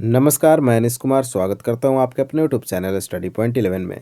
नमस्कार, मैं अनिश कुमार स्वागत करता हूं आपके अपने यूट्यूब चैनल स्टडी पॉइंट 11 में।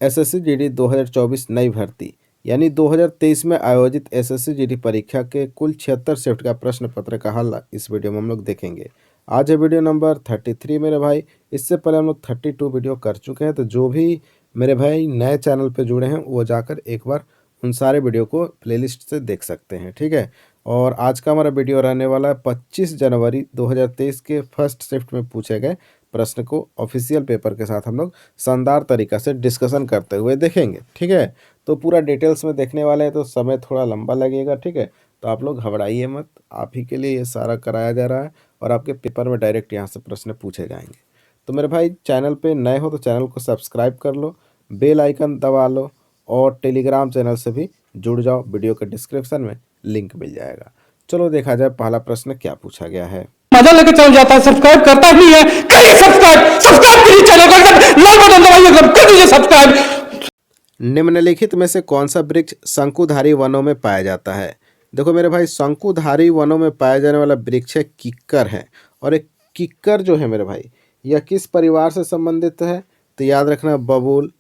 एसएससी जीडी 2024 नई भर्ती यानी 2023 में आयोजित एसएससी जीडी परीक्षा के कुल 76 शिफ्ट का प्रश्न पत्र का हल इस वीडियो में हम लोग देखेंगे। आज है वीडियो नंबर 33 मेरे भाई। इससे पहले हम लोग 32 वीडियो कर चुके हैं, तो जो भी मेरे भाई नए चैनल पर जुड़े हैं वो जाकर एक बार उन सारे वीडियो को प्लेलिस्ट से देख सकते हैं, ठीक है। और आज का हमारा वीडियो रहने वाला है 25 जनवरी 2023 के फर्स्ट शिफ्ट में पूछे गए प्रश्न को ऑफिशियल पेपर के साथ हम लोग शानदार तरीका से डिस्कशन करते हुए देखेंगे, ठीक है। तो पूरा डिटेल्स में देखने वाले हैं, तो समय थोड़ा लंबा लगेगा, ठीक है। तो आप लोग घबराइए मत, आप ही के लिए ये सारा कराया जा रहा है और आपके पेपर में डायरेक्ट यहाँ से प्रश्न पूछे जाएंगे। तो मेरे भाई चैनल पे नए हो तो चैनल को सब्सक्राइब कर लो, बेल आइकन दबा लो और टेलीग्राम चैनल से भी जुड़ जाओ। वीडियो के डिस्क्रिप्शन में लिंक मिल जाएगा। चलो देखा जाए पहला प्रश्न क्या पूछा गया है। मजा लेके चल जाता है, सब्सक्राइब करता ही नहीं है। करिए सब्सक्राइब, सब्सक्राइब करिए चैनल को, एकदम लाल बटन दबाइए, एकदम कर दीजिए सब्सक्राइब। निम्नलिखित में से कौन सा वृक्ष शंकुधारी वनों में पाया जाता है? देखो मेरे भाई, शंकुधारी वनों में पाया जाने वाला वृक्ष है किक्कर है। और एक किक्कर जो है मेरे भाई, यह किस परिवार से संबंधित है? तो याद रखना, बबूल,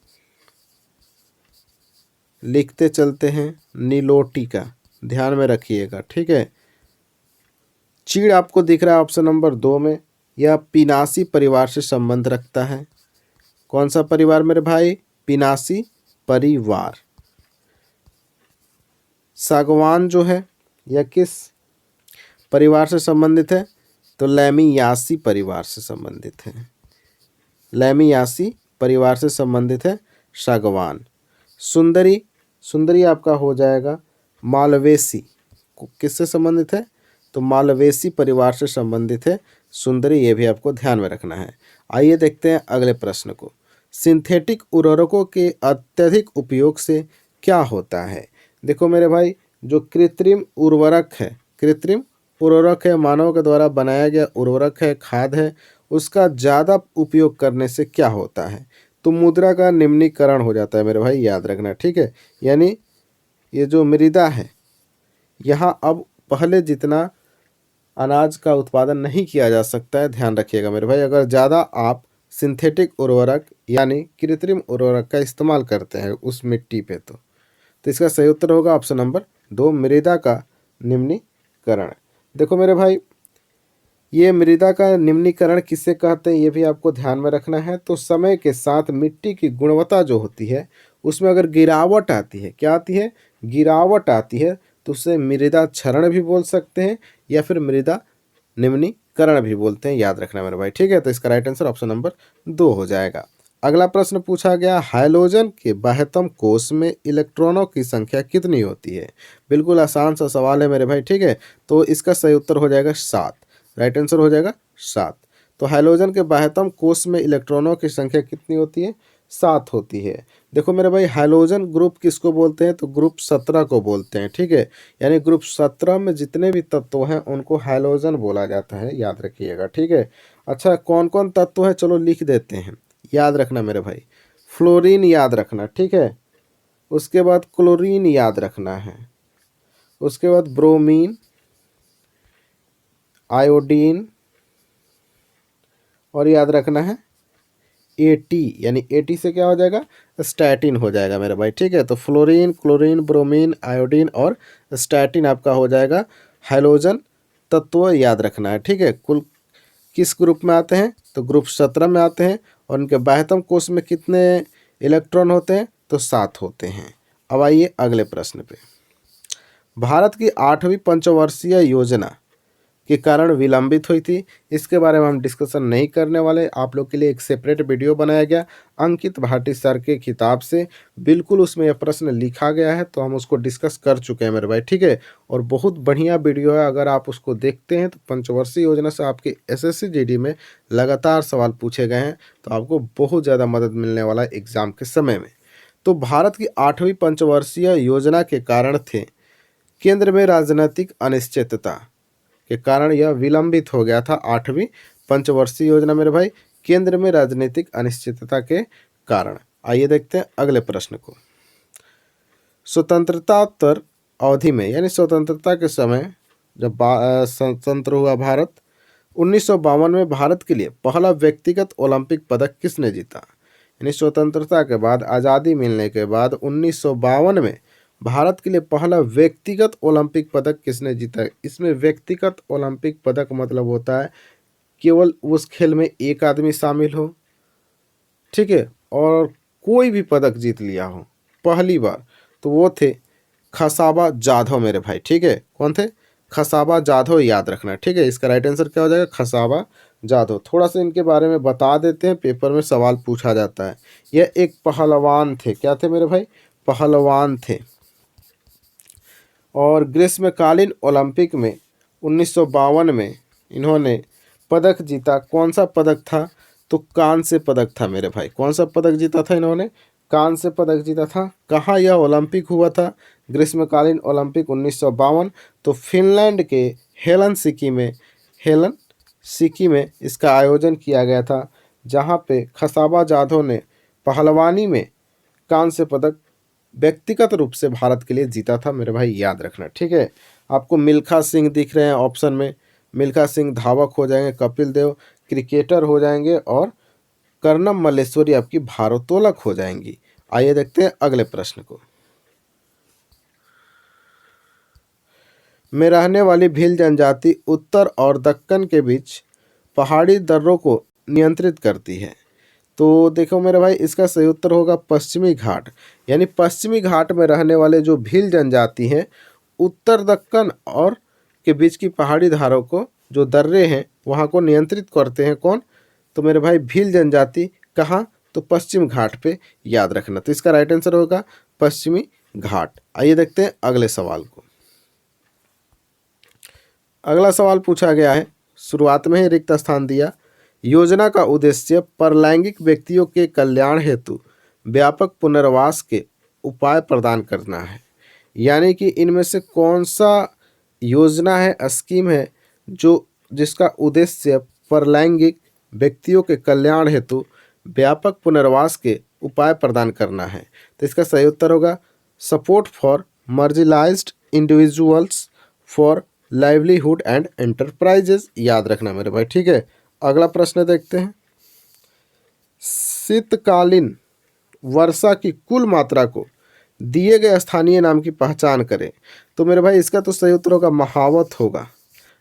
लिखते चलते हैं, नीलोटी का ध्यान में रखिएगा, ठीक है। चीड़ आपको दिख रहा है ऑप्शन नंबर 2 में, यह पिनासी परिवार से संबंध रखता है। कौन सा परिवार मेरे भाई? पिनासी परिवार। सागवान जो है यह किस परिवार से संबंधित है? तो लैमियासी परिवार से संबंधित है। लैमियासी परिवार से संबंधित है सागवान। सुंदरी, सुंदरी आपका हो जाएगा मालवेसी। किससे संबंधित है? तो मालवेसी परिवार से संबंधित है सुंदरी, ये भी आपको ध्यान में रखना है। आइए देखते हैं अगले प्रश्न को। सिंथेटिक उर्वरकों के अत्यधिक उपयोग से क्या होता है? देखो मेरे भाई, जो कृत्रिम उर्वरक है, कृत्रिम उर्वरक है, मानव के द्वारा बनाया गया उर्वरक है, खाद है, उसका ज़्यादा उपयोग करने से क्या होता है? तो मुद्रा का निम्नीकरण हो जाता है मेरे भाई, याद रखना, ठीक है। यानी ये जो मृदा है, यहाँ अब पहले जितना अनाज का उत्पादन नहीं किया जा सकता है, ध्यान रखिएगा मेरे भाई। अगर ज़्यादा आप सिंथेटिक उर्वरक यानी कृत्रिम उर्वरक का इस्तेमाल करते हैं उस मिट्टी पे, तो इसका सही उत्तर होगा ऑप्शन नंबर 2, मृदा का निम्नीकरण। देखो मेरे भाई, ये मृदा का निम्नीकरण किससे कहते हैं ये भी आपको ध्यान में रखना है। तो समय के साथ मिट्टी की गुणवत्ता जो होती है उसमें अगर गिरावट आती है, क्या आती है? गिरावट आती है, तो उसे मृदा क्षरण भी बोल सकते हैं या फिर मृदा निम्नीकरण भी बोलते हैं, याद रखना मेरे भाई, ठीक है। तो इसका राइट आंसर ऑप्शन नंबर 2 हो जाएगा। अगला प्रश्न पूछा गया, हाइड्रोजन के बाह्यतम कोश में इलेक्ट्रॉनों की संख्या कितनी होती है? बिल्कुल आसान सा सवाल है मेरे भाई, ठीक है। तो इसका सही उत्तर हो जाएगा 7, राइट आंसर हो जाएगा 7। तो हाइड्रोजन के बाह्यतम कोश में इलेक्ट्रॉनों की संख्या कितनी होती है? 7 होती है। देखो मेरे भाई, हाइड्रोजन ग्रुप किसको बोलते हैं? तो ग्रुप 17 को बोलते हैं, ठीक है। यानी ग्रुप 17 में जितने भी तत्व हैं उनको हाइड्रोजन बोला जाता है, याद रखिएगा, ठीक है। अच्छा, कौन कौन तत्व है चलो लिख देते हैं, याद रखना मेरे भाई। फ्लोरीन याद रखना, ठीक है। उसके बाद क्लोरीन याद रखना है। उसके बाद ब्रोमीन, आयोडीन, और याद रखना है एटी, यानी एटी से क्या हो जाएगा? स्टैटिन हो जाएगा मेरे भाई, ठीक है। तो फ्लोरीन, क्लोरीन, ब्रोमीन, आयोडीन और स्टैटिन आपका हो जाएगा हाइड्रोजन तत्व, याद रखना है, ठीक है। कुल किस ग्रुप में आते हैं? तो ग्रुप 17 में आते हैं। और उनके बाह्यतम कोश में कितने इलेक्ट्रॉन होते हैं? तो 7 होते हैं। अब आइए अगले प्रश्न पे। भारत की 8वीं पंचवर्षीय योजना के कारण विलंबित हुई थी, इसके बारे में हम डिस्कशन नहीं करने वाले। आप लोग के लिए एक सेपरेट वीडियो बनाया गया अंकित भाटी सर के किताब से, बिल्कुल उसमें यह प्रश्न लिखा गया है, तो हम उसको डिस्कस कर चुके हैं मेरे भाई, ठीक है। और बहुत बढ़िया वीडियो है, अगर आप उसको देखते हैं तो पंचवर्षीय योजना से आपके एसएससी जीडी में लगातार सवाल पूछे गए हैं, तो आपको बहुत ज़्यादा मदद मिलने वाला है एग्जाम के समय में। तो भारत की 8वीं पंचवर्षीय योजना के कारण थे, केंद्र में राजनीतिक अनिश्चितता के कारण यह विलंबित हो गया था 8वीं पंचवर्षीय योजना मेरे भाई, केंद्र में राजनीतिक अनिश्चितता के कारण। आइए देखते हैं अगले प्रश्न को। स्वतंत्रतात्तर अवधि में यानी स्वतंत्रता के समय जब स्वतंत्र हुआ भारत, 1952 में भारत के लिए पहला व्यक्तिगत ओलंपिक पदक किसने जीता? यानी स्वतंत्रता के बाद, आज़ादी मिलने के बाद 1952 में भारत के लिए पहला व्यक्तिगत ओलंपिक पदक किसने जीता? इसमें व्यक्तिगत ओलंपिक पदक मतलब होता है केवल उस खेल में एक आदमी शामिल हो, ठीक है, और कोई भी पदक जीत लिया हो पहली बार, तो वो थे खसाबा जाधव मेरे भाई, ठीक है। कौन थे? खसाबा जाधव, याद रखना, ठीक है। इसका राइट आंसर क्या हो जाएगा? खसाबा जाधव। थोड़ा सा इनके बारे में बता देते हैं, पेपर में सवाल पूछा जाता है। यह एक पहलवान थे। क्या थे मेरे भाई? पहलवान थे। और ग्रीष्मकालीन ओलंपिक में 1952 में इन्होंने पदक जीता। कौन सा पदक था? तो कांस्य पदक था मेरे भाई। कौन सा पदक जीता था इन्होंने? कांस्य पदक जीता था। कहाँ यह ओलंपिक हुआ था? ग्रीष्मकालीन ओलंपिक 1952, तो फिनलैंड के हेलसिंकी में इसका आयोजन किया गया था, जहाँ पे खसाबा जाधव ने पहलवानी में कांस्य पदक व्यक्तिगत रूप से भारत के लिए जीता था मेरे भाई, याद रखना, ठीक है। आपको मिल्खा सिंह दिख रहे हैं ऑप्शन में। मिल्खा सिंह धावक हो जाएंगे, कपिल देव क्रिकेटर हो जाएंगे, और कर्णम मल्लेश्वरी आपकी भारोत्तोलक हो जाएंगी। आइए देखते हैं अगले प्रश्न को। में रहने वाली भील जनजाति उत्तर और दक्कन के बीच पहाड़ी दर्रों को नियंत्रित करती है। तो देखो मेरे भाई, इसका सही उत्तर होगा पश्चिमी घाट। यानी पश्चिमी घाट में रहने वाले जो भील जनजाति हैं, उत्तर दक्कन और के बीच की पहाड़ी धारों को, जो दर्रे हैं वहाँ को नियंत्रित करते हैं। कौन? तो मेरे भाई भील जनजाति। कहाँ? तो पश्चिम घाट पे, याद रखना। तो इसका राइट आंसर होगा पश्चिमी घाट। आइए देखते हैं अगले सवाल को। अगला सवाल पूछा गया है, शुरुआत में ही रिक्त स्थान दिया। योजना का उद्देश्य परलैंगिक व्यक्तियों के कल्याण हेतु व्यापक पुनर्वास के उपाय प्रदान करना है। यानी कि इनमें से कौन सा योजना है, स्कीम है, जिसका उद्देश्य परलैंगिक व्यक्तियों के कल्याण हेतु व्यापक पुनर्वास के उपाय प्रदान करना है? तो इसका सही उत्तर होगा support for marginalised individuals for livelihood and enterprises, याद रखना मेरे भाई, ठीक है। अगला प्रश्न देखते हैं। शीतकालीन वर्षा की कुल मात्रा को दिए गए स्थानीय नाम की पहचान करें। तो मेरे भाई इसका तो सही उत्तर होगा महावत होगा।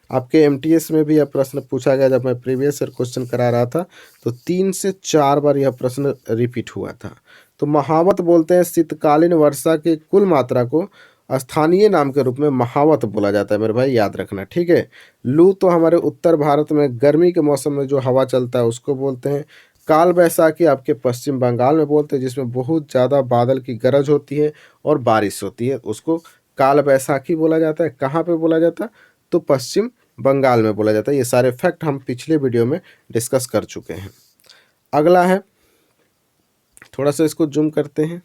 आपके एमटीएस में भी यह प्रश्न पूछा गया, जब मैं प्रीवियस ईयर क्वेश्चन करा रहा था तो 3 से 4 बार यह प्रश्न रिपीट हुआ था। तो महावत बोलते हैं शीतकालीन वर्षा की कुल मात्रा को स्थानीय नाम के रूप में महावत बोला जाता है मेरे भाई, याद रखना, ठीक है। लू तो हमारे उत्तर भारत में गर्मी के मौसम में जो हवा चलता है उसको बोलते हैं। काल बैसाखी आपके पश्चिम बंगाल में बोलते हैं, जिसमें बहुत ज़्यादा बादल की गरज होती है और बारिश होती है, उसको काल बैसाखी बोला जाता है। कहाँ पे बोला जाता है? तो पश्चिम बंगाल में बोला जाता है। ये सारे फैक्ट हम पिछले वीडियो में डिस्कस कर चुके हैं। अगला है, थोड़ा सा इसको जूम करते हैं।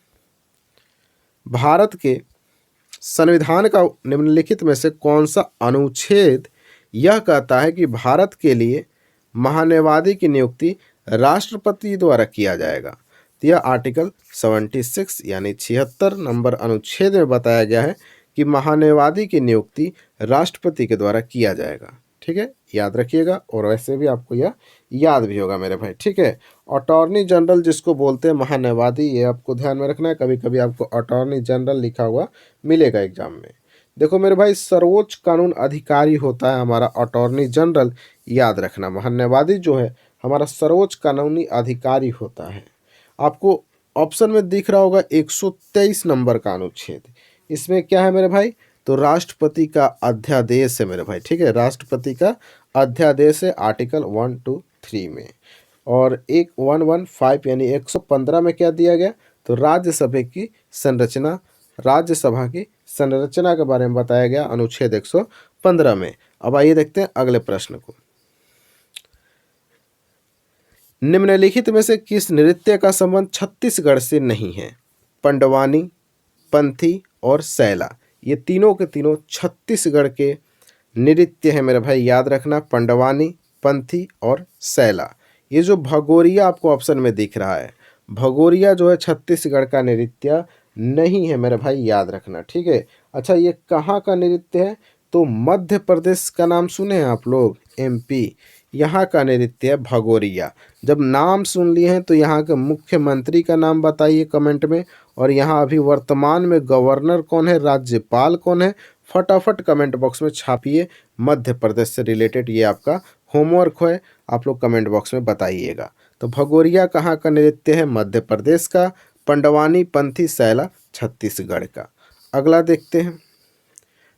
भारत के संविधान का निम्नलिखित में से कौन सा अनुच्छेद यह कहता है कि भारत के लिए महान्यायवादी की नियुक्ति राष्ट्रपति द्वारा किया जाएगा? तो यह आर्टिकल 76 यानी 76 नंबर अनुच्छेद में बताया गया है कि महान्यायवादी की नियुक्ति राष्ट्रपति के द्वारा किया जाएगा, ठीक है, याद रखिएगा। और वैसे भी आपको यह याद भी होगा मेरे भाई, ठीक है। अटॉर्नी जनरल जिसको बोलते हैं महान्यायवादी, ये आपको ध्यान में रखना है। कभी कभी आपको अटॉर्नी जनरल लिखा हुआ मिलेगा एग्जाम में। देखो मेरे भाई, सर्वोच्च कानून अधिकारी होता है हमारा अटॉर्नी जनरल, याद रखना। महान्यायवादी जो है हमारा सर्वोच्च कानूनी अधिकारी होता है। आपको ऑप्शन में दिख रहा होगा 123 नंबर का अनुच्छेद। इसमें क्या है मेरे भाई? तो राष्ट्रपति का अध्यादेश है मेरे भाई, ठीक है। राष्ट्रपति का अध्यादेश है आर्टिकल 1, 2, 3 में। और 115 यानी 115 में क्या दिया गया? तो राज्यसभा की संरचना के बारे में बताया गया अनुच्छेद 115 में। अब आइए देखते हैं अगले प्रश्न को। निम्नलिखित में से किस नृत्य का संबंध छत्तीसगढ़ से नहीं है? पंडवानी, पंथी और सैला, ये तीनों के तीनों छत्तीसगढ़ के नृत्य है मेरे भाई, याद रखना। पंडवानी, पंथी और सैला। ये जो भगोरिया आपको ऑप्शन में दिख रहा है, भगोरिया जो है छत्तीसगढ़ का नृत्य नहीं है मेरे भाई, याद रखना, ठीक है। अच्छा, ये कहाँ का नृत्य है? तो मध्य प्रदेश का नाम सुने हैं आप लोग, एमपी। यहाँ का नृत्य है भगोरिया। जब नाम सुन लिए हैं तो यहाँ के मुख्यमंत्री का नाम बताइए कमेंट में, और यहाँ अभी वर्तमान में गवर्नर कौन है, राज्यपाल कौन है, फटाफट कमेंट बॉक्स में छापिए। मध्य प्रदेश से रिलेटेड ये आपका होमवर्क है, आप लोग कमेंट बॉक्स में बताइएगा। तो भगोरिया कहाँ का नृत्य है, मध्य प्रदेश का। पंडवानी पंथी सैला छत्तीसगढ़ का। अगला देखते हैं।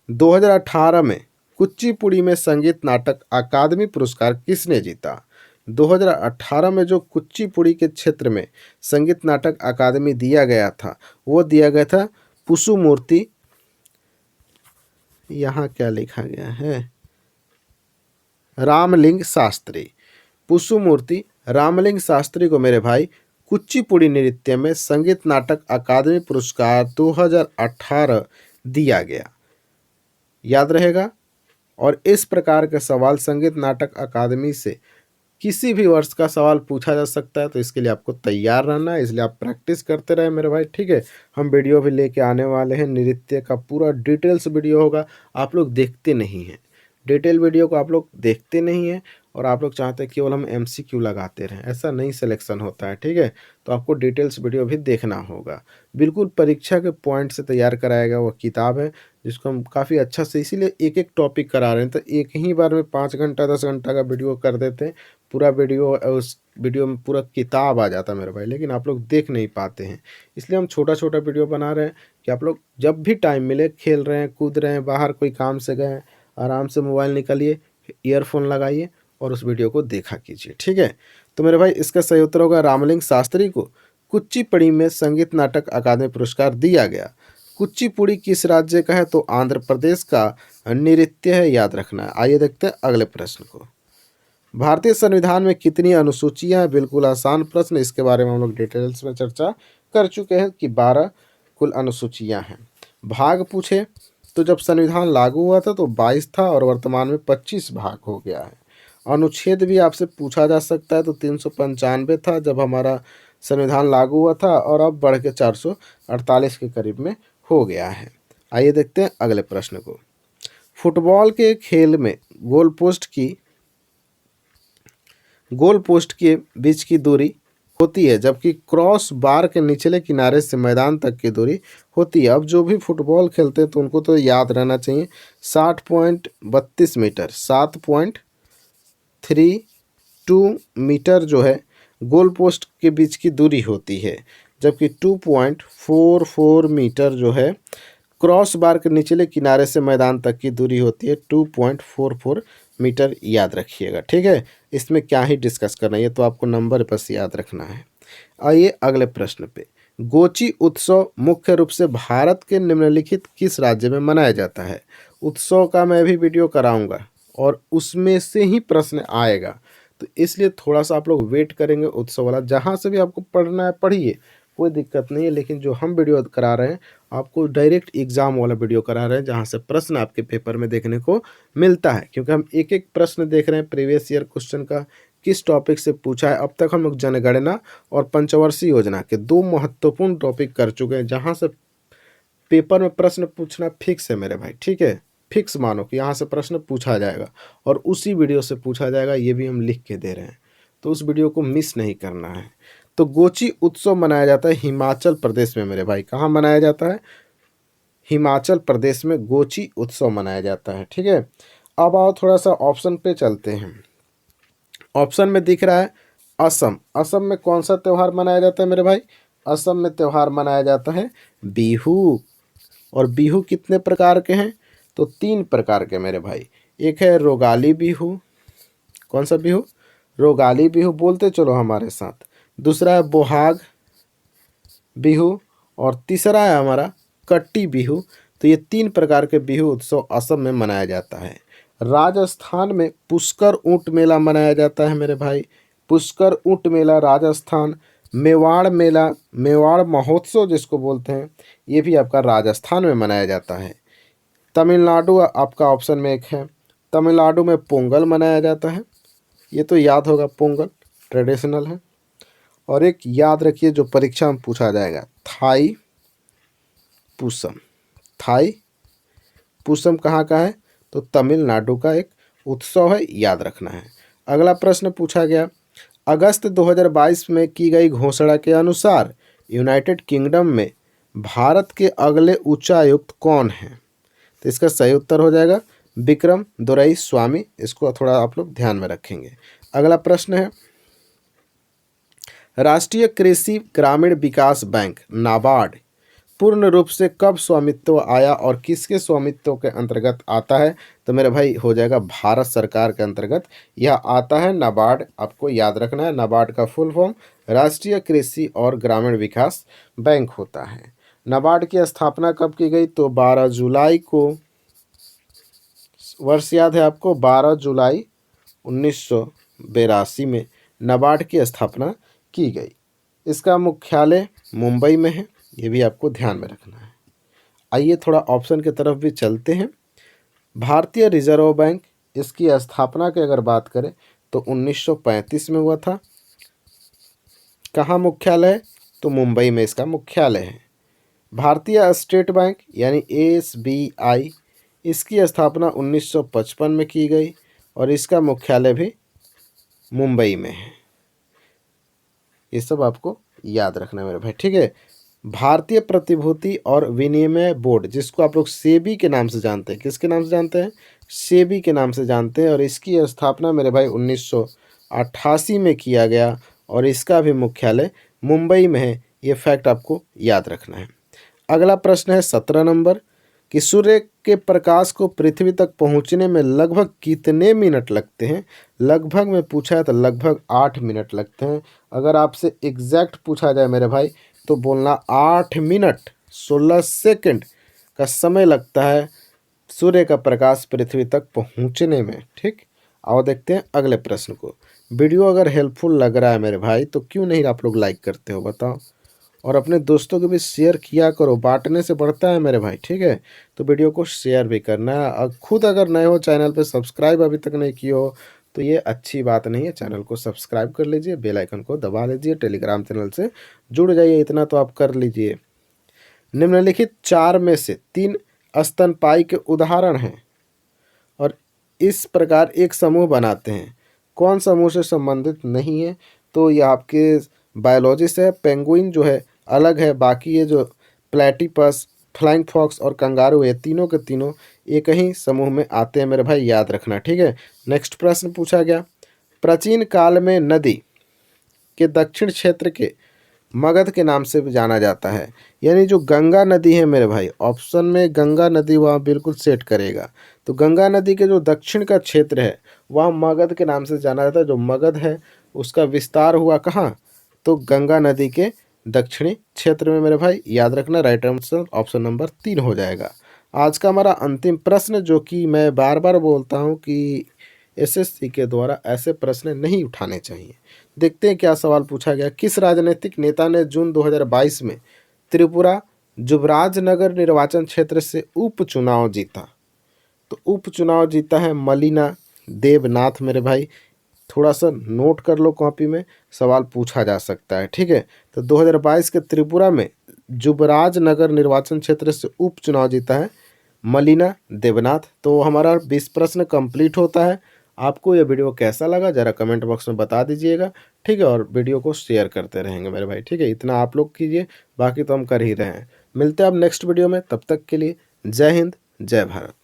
2018 में कुचिपुड़ी में संगीत नाटक अकादमी पुरस्कार किसने जीता। 2018 में जो कुचिपुड़ी के क्षेत्र में संगीत नाटक अकादमी दिया गया था वो दिया गया था पुसुमूर्ति, यहाँ क्या लिखा गया है, रामलिंग शास्त्री। पुसुमूर्ति रामलिंग शास्त्री को मेरे भाई कुचिपुड़ी नृत्य में संगीत नाटक अकादमी पुरस्कार 2018 दिया गया, याद रहेगा। और इस प्रकार के सवाल संगीत नाटक अकादमी से किसी भी वर्ष का सवाल पूछा जा सकता है, तो इसके लिए आपको तैयार रहना है, इसलिए आप प्रैक्टिस करते रहे मेरे भाई, ठीक है। हम वीडियो भी लेके आने वाले हैं, नृत्य का पूरा डिटेल्स वीडियो होगा। आप लोग देखते नहीं हैं डिटेल वीडियो को, आप लोग देखते नहीं हैं, और आप लोग चाहते हैं केवल हम MCQ लगाते रहें, ऐसा नहीं सिलेक्शन होता है, ठीक है। तो आपको डिटेल्स वीडियो भी देखना होगा। बिल्कुल परीक्षा के पॉइंट से तैयार कराएगा वो किताब है, जिसको हम काफ़ी अच्छा से, इसीलिए एक एक टॉपिक करा रहे हैं, तो एक ही बार में 5 घंटा 10 घंटा का वीडियो कर देते हैं। पूरा वीडियो, उस वीडियो में पूरा किताब आ जाता है मेरे भाई, लेकिन आप लोग देख नहीं पाते हैं। इसलिए हम छोटा छोटा वीडियो बना रहे हैं कि आप लोग जब भी टाइम मिले, खेल रहे हैं, कूद रहे हैं, बाहर कोई काम से गए हैं, आराम से मोबाइल निकालिए, ईयरफोन लगाइए और उस वीडियो को देखा कीजिए, ठीक है। तो मेरे भाई इसका सही उत्तर होगा रामलिंग शास्त्री को कुचिपुड़ी में संगीत नाटक अकादमी पुरस्कार दिया गया। कुचिपुड़ी किस राज्य का है, तो आंध्र प्रदेश का नृत्य है, याद रखना है। आइए देखते हैं अगले प्रश्न को। भारतीय संविधान में कितनी अनुसूचियां हैं, बिल्कुल आसान प्रश्न, इसके बारे में हम लोग डिटेल्स में चर्चा कर चुके हैं कि 12 कुल अनुसूचियां हैं। भाग पूछे तो जब संविधान लागू हुआ था तो 22 था, और वर्तमान में 25 भाग हो गया है। अनुच्छेद भी आपसे पूछा जा सकता है, तो 395 था जब हमारा संविधान लागू हुआ था, और अब बढ़ के 448 के करीब में हो गया है। आइए देखते हैं अगले प्रश्न को। फुटबॉल के खेल में गोल पोस्ट के बीच की दूरी होती है, जबकि क्रॉस बार के निचले किनारे से मैदान तक की दूरी होती है। अब जो भी फुटबॉल खेलते हैं तो उनको तो याद रहना चाहिए 60.32 मीटर, 7.32 मीटर जो है गोल पोस्ट के बीच की दूरी होती है, जबकि 2.44 मीटर जो है क्रॉस बार के निचले किनारे से मैदान तक की दूरी होती है, 2.44 मीटर, याद रखिएगा, ठीक है। इसमें क्या ही डिस्कस करना है, ये तो आपको नंबर बस याद रखना है। आइए अगले प्रश्न पे। गोची उत्सव मुख्य रूप से भारत के निम्नलिखित किस राज्य में मनाया जाता है। उत्सव का मैं भी वीडियो कराऊंगा और उसमें से ही प्रश्न आएगा, तो इसलिए थोड़ा सा आप लोग वेट करेंगे उत्सव वाला। जहाँ से भी आपको पढ़ना है पढ़िए, कोई दिक्कत नहीं है, लेकिन जो हम वीडियो करा रहे हैं आपको डायरेक्ट एग्जाम वाला वीडियो करा रहे हैं, जहाँ से प्रश्न आपके पेपर में देखने को मिलता है, क्योंकि हम एक एक प्रश्न देख रहे हैं प्रीवियस ईयर क्वेश्चन का किस टॉपिक से पूछा है। अब तक हम लोग जनगणना और पंचवर्षीय योजना के 2 महत्वपूर्ण टॉपिक कर चुके हैं, जहाँ से पेपर में प्रश्न पूछना फिक्स है मेरे भाई, ठीक है। फिक्स मानो कि यहाँ से प्रश्न पूछा जाएगा और उसी वीडियो से पूछा जाएगा, ये भी हम लिख के दे रहे हैं, तो उस वीडियो को मिस नहीं करना है। तो गोची उत्सव मनाया जाता है हिमाचल प्रदेश में मेरे भाई। कहाँ मनाया जाता है, हिमाचल प्रदेश में गोची उत्सव मनाया जाता है, ठीक है। अब आओ थोड़ा सा ऑप्शन पे चलते हैं। ऑप्शन में दिख रहा है असम। असम में कौन सा त्यौहार मनाया जाता है मेरे भाई, असम में त्यौहार मनाया जाता है बिहू। और बिहू कितने प्रकार के हैं, तो 3 प्रकार के मेरे भाई। एक है रोगाली बिहू, कौन सा बिहू, रोगाली बिहू, बोलते चलो हमारे साथ। दूसरा है बोहाग बिहू, और तीसरा है हमारा कट्टी बिहू। तो ये 3 प्रकार के बिहू उत्सव असम में मनाया जाता है। राजस्थान में पुष्कर ऊंट मेला मनाया जाता है मेरे भाई, पुष्कर ऊंट मेला राजस्थान। मेवाड़ मेला, मेवाड़ महोत्सव जिसको बोलते हैं, ये भी आपका राजस्थान में मनाया जाता है। तमिलनाडु आपका ऑप्शन में एक है, तमिलनाडु में पोंगल मनाया जाता है, ये तो याद होगा, पोंगल ट्रेडिशनल है। और एक याद रखिए जो परीक्षा में पूछा जाएगा, थाई पूसम। थाई पूसम कहाँ का है, तो तमिलनाडु का एक उत्सव है, याद रखना है। अगला प्रश्न पूछा गया, अगस्त 2022 में की गई घोषणा के अनुसार यूनाइटेड किंगडम में भारत के अगले उच्चायुक्त कौन हैं? तो इसका सही उत्तर हो जाएगा विक्रम दोरई स्वामी। इसको थोड़ा आप लोग ध्यान में रखेंगे। अगला प्रश्न है, राष्ट्रीय कृषि ग्रामीण विकास बैंक नाबार्ड पूर्ण रूप से कब स्वामित्व आया और किसके स्वामित्व के अंतर्गत आता है? तो मेरे भाई हो जाएगा भारत सरकार के अंतर्गत यह आता है। नाबार्ड आपको याद रखना है, नाबार्ड का फुल फॉर्म राष्ट्रीय कृषि और ग्रामीण विकास बैंक होता है। नाबार्ड की स्थापना कब की गई? तो 12 जुलाई को, वर्ष याद है आपको, 12 जुलाई 1982 में नाबार्ड की स्थापना की गई। इसका मुख्यालय मुंबई में है, ये भी आपको ध्यान में रखना है। आइए थोड़ा ऑप्शन की तरफ भी चलते हैं। भारतीय रिजर्व बैंक, इसकी स्थापना की अगर बात करें तो 1935 में हुआ था। कहाँ मुख्यालय है? तो मुंबई में इसका मुख्यालय है। भारतीय स्टेट बैंक यानी SBI, इसकी स्थापना 1955 में की गई और इसका मुख्यालय भी मुंबई में है। ये सब आपको याद रखना है मेरे भाई, ठीक है। भारतीय प्रतिभूति और विनिमय बोर्ड, जिसको आप लोग सेबी के नाम से जानते हैं, किसके नाम से जानते हैं? सेबी के नाम से जानते हैं। और इसकी स्थापना मेरे भाई 1988 में किया गया और इसका भी मुख्यालय मुंबई में है। ये फैक्ट आपको याद रखना है। अगला प्रश्न है 17 नंबर, कि सूर्य के प्रकाश को पृथ्वी तक पहुंचने में लगभग कितने मिनट लगते हैं? लगभग में पूछा है तो लगभग 8 मिनट लगते हैं। अगर आपसे एग्जैक्ट पूछा जाए मेरे भाई तो बोलना 8 मिनट 16 सेकंड का समय लगता है सूर्य का प्रकाश पृथ्वी तक पहुंचने में, ठीक। आओ देखते हैं अगले प्रश्न को। वीडियो अगर हेल्पफुल लग रहा है मेरे भाई तो क्यों नहीं आप लोग लाइक करते हो बताओ, और अपने दोस्तों को भी शेयर किया करो, बांटने से बढ़ता है मेरे भाई, ठीक है। तो वीडियो को शेयर भी करना है। खुद अगर नए हो, चैनल पे सब्सक्राइब अभी तक नहीं किए हो तो ये अच्छी बात नहीं है। चैनल को सब्सक्राइब कर लीजिए, बेल आइकन को दबा लीजिए, टेलीग्राम चैनल से जुड़ जाइए, इतना तो आप कर लीजिए। निम्नलिखित 4 में से 3 स्तनपायी के उदाहरण हैं और इस प्रकार एक समूह बनाते हैं। कौन समूह से संबंधित नहीं है? तो ये आपके बायोलॉजी से है। पेंगुइन जो है अलग है, बाकी ये जो प्लेटिपस, फ्लाइंग फॉक्स और कंगारू, ये तीनों के तीनों एक ही समूह में आते हैं मेरे भाई, याद रखना, ठीक है। नेक्स्ट प्रश्न पूछा गया, प्राचीन काल में नदी के दक्षिण क्षेत्र के मगध के नाम से भी जाना जाता है। यानी जो गंगा नदी है मेरे भाई, ऑप्शन में गंगा नदी वहाँ बिल्कुल सेट करेगा। तो गंगा नदी के जो दक्षिण का क्षेत्र है वहाँ मगध के नाम से जाना जाता है। जो मगध है उसका विस्तार हुआ कहाँ? तो गंगा नदी के दक्षिणी क्षेत्र में मेरे भाई, याद रखना। राइट आंसर ऑप्शन नंबर 3 हो जाएगा। आज का हमारा अंतिम प्रश्न, जो कि मैं बार बार बोलता हूँ कि SSC के द्वारा ऐसे प्रश्न नहीं उठाने चाहिए। देखते हैं क्या सवाल पूछा गया। किस राजनीतिक नेता ने जून 2022 में त्रिपुरा जुबराजनगर निर्वाचन क्षेत्र से उपचुनाव जीता? तो उपचुनाव जीता है मलिना देवनाथ मेरे भाई। थोड़ा सा नोट कर लो कॉपी में, सवाल पूछा जा सकता है, ठीक है। तो 2022 के त्रिपुरा में जुबराजनगर निर्वाचन क्षेत्र से उपचुनाव जीता है मलिना देवनाथ। तो हमारा 20 प्रश्न कंप्लीट होता है। आपको यह वीडियो कैसा लगा ज़रा कमेंट बॉक्स में बता दीजिएगा, ठीक है। और वीडियो को शेयर करते रहेंगे मेरे भाई, ठीक है। इतना आप लोग कीजिए, बाकी तो हम कर ही रहे हैं। मिलते हैं अब नेक्स्ट वीडियो में, तब तक के लिए जय हिंद जय भारत।